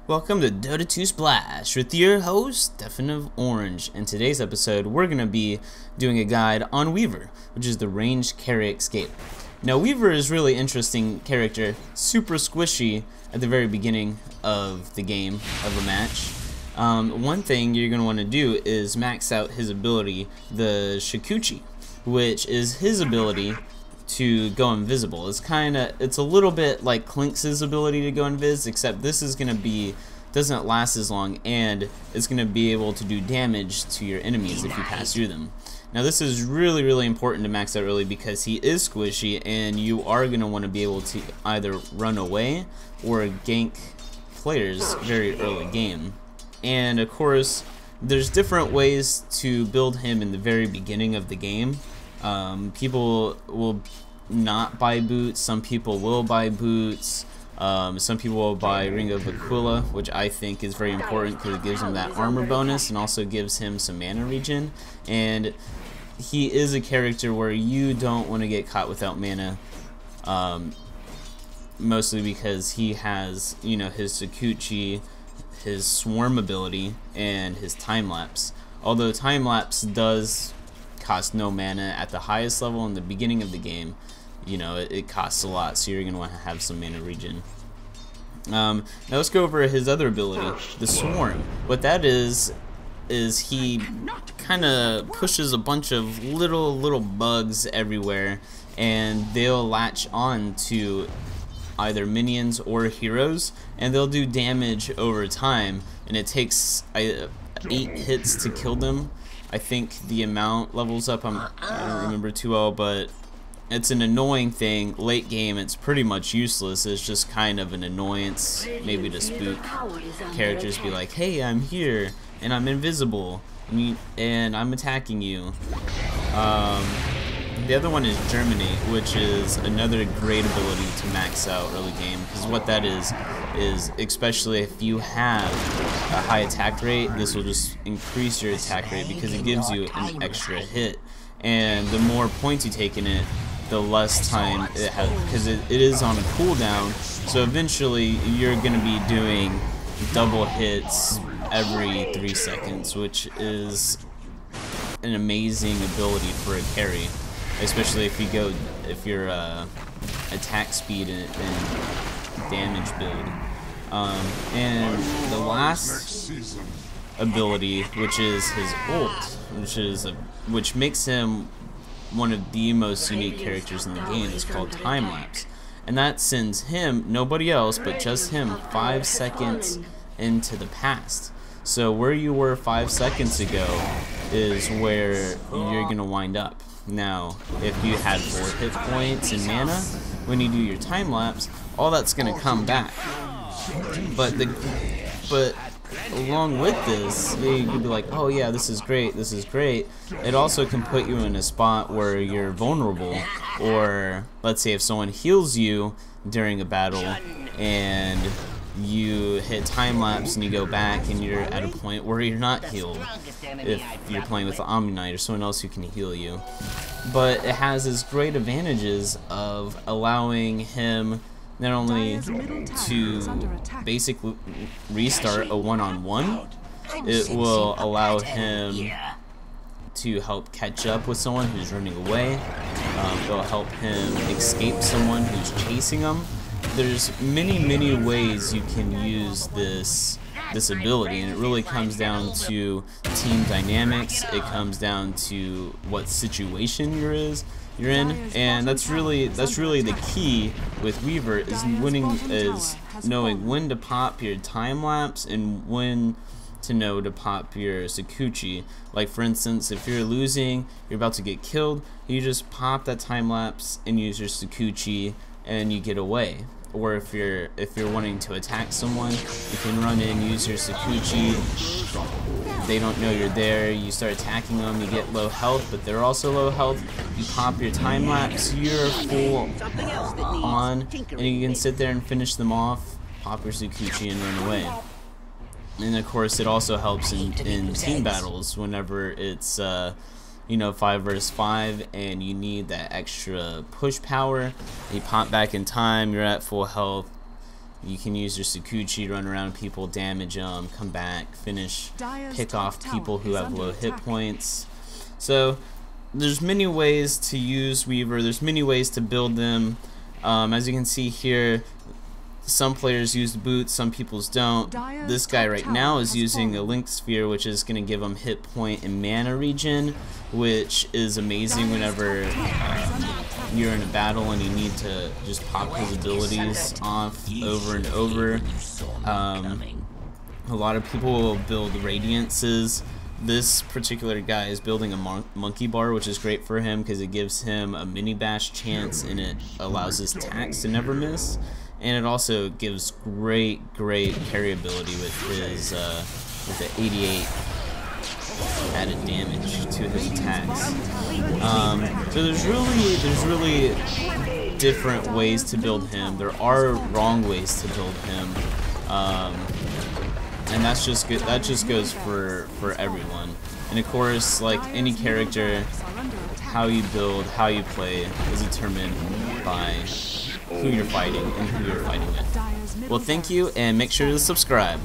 Welcome to Dota2 Splash with your host, Stefan of Orange. In today's episode, we're going to be doing a guide on Weaver, which is the ranged carry escape. Now, Weaver is a really interesting character, super squishy at the very beginning of the game, of a match. One thing you're going to want to do is max out his ability, the Shikuchi, which is his ability to go invisible. It's a little bit like Clink's ability to go invis, except this is gonna be, doesn't last as long, and it's gonna be able to do damage to your enemies if you pass through them. Now this is really important to max out early because he is squishy, and you are gonna want to be able to either run away or gank players very early game. And of course, there's different ways to build him in the very beginning of the game. People will not buy boots, some people will buy boots, some people will buy Ring of Aquila, which I think is very important because it gives him that armor bonus and also gives him some mana regen. And he is a character where you don't want to get caught without mana, mostly because he has, you know, his Sakuchi, his swarm ability, and his time lapse. Although time lapse does cost no mana at the highest level in the beginning of the game, you know, it costs a lot, so you're going to want to have some mana regen. Now let's go over his other ability, the swarm. What that is he kind of pushes a bunch of little bugs everywhere, and they'll latch on to either minions or heroes, and they'll do damage over time, and it takes 8 hits to kill them. I think the amount levels up, I don't remember too well, but it's an annoying thing. Late game, it's pretty much useless. It's just kind of an annoyance, maybe to spook characters, be like, hey, I'm here, and I'm invisible, and I'm attacking you. The other one is Germinate, which is another great ability to max out early game, because what that is especially if you have a high attack rate, this will just increase your attack rate because it gives you an extra hit, and the more points you take in it, the less time it has, because it is on a cooldown, so eventually you're going to be doing double hits every 3 seconds, which is an amazing ability for a carry, especially if you're attack speed and damage build. And the last ability, which is his ult, which makes him one of the most unique characters in the game, is called time lapse, and that sends him, nobody else but just him, 5 seconds into the past. So where you were 5 seconds ago is where you're gonna wind up. Now, if you had 4 hit points and mana when you do your time lapse, all that's gonna come back. But along with this, you could be like, oh yeah, this is great, this is great. It also can put you in a spot where you're vulnerable, or let's say if someone heals you during a battle and you hit time lapse and you go back and you're at a point where you're not healed, if you're playing with the Omni Knight or someone else who can heal you. But it has its great advantages of allowing him not only to basically restart a one-on-one, it will allow him to help catch up with someone who's running away. It'll help him escape someone who's chasing him. There's many ways you can use this ability, and it really comes down to team dynamics. It comes down to what situation you're in, and that's really the key with Weaver, is knowing when to pop your time lapse and when to know to pop your Sakuchi. Like for instance, if you're losing, you're about to get killed, you just pop that time lapse and use your Sakuchi and you get away. Or if you're wanting to attack someone, you can run in, use your Sakuchi, they don't know you're there, you start attacking them, you get low health, but they're also low health, you pop your time lapse, you're full on, and you can sit there and finish them off, pop your Sakuchi and run away. And of course it also helps in team battles whenever it's you know, 5 versus 5 and you need that extra push power. You pop back in time, you're at full health, You can use your Sakuchi, run around people, damage them, come back, finish, pick off people who have low hit points. So there's many ways to use Weaver, there's many ways to build them. As you can see here, some players use boots, some people's don't. This guy right now is using a Link Sphere, which is going to give him hit point and mana regen, which is amazing whenever you're in a battle and you need to just pop his abilities off over and over. A lot of people will build Radiances. This particular guy is building a monkey bar, which is great for him because it gives him a mini bash chance and it allows his tax to never miss. And it also gives great carry ability with his with the 88 added damage to his attacks. So there's really different ways to build him. There are wrong ways to build him, and that's just good. That just goes for everyone. And of course, like any character, how you build, how you play is determined by who you're fighting and who you're fighting with. Well, thank you, and make sure to subscribe.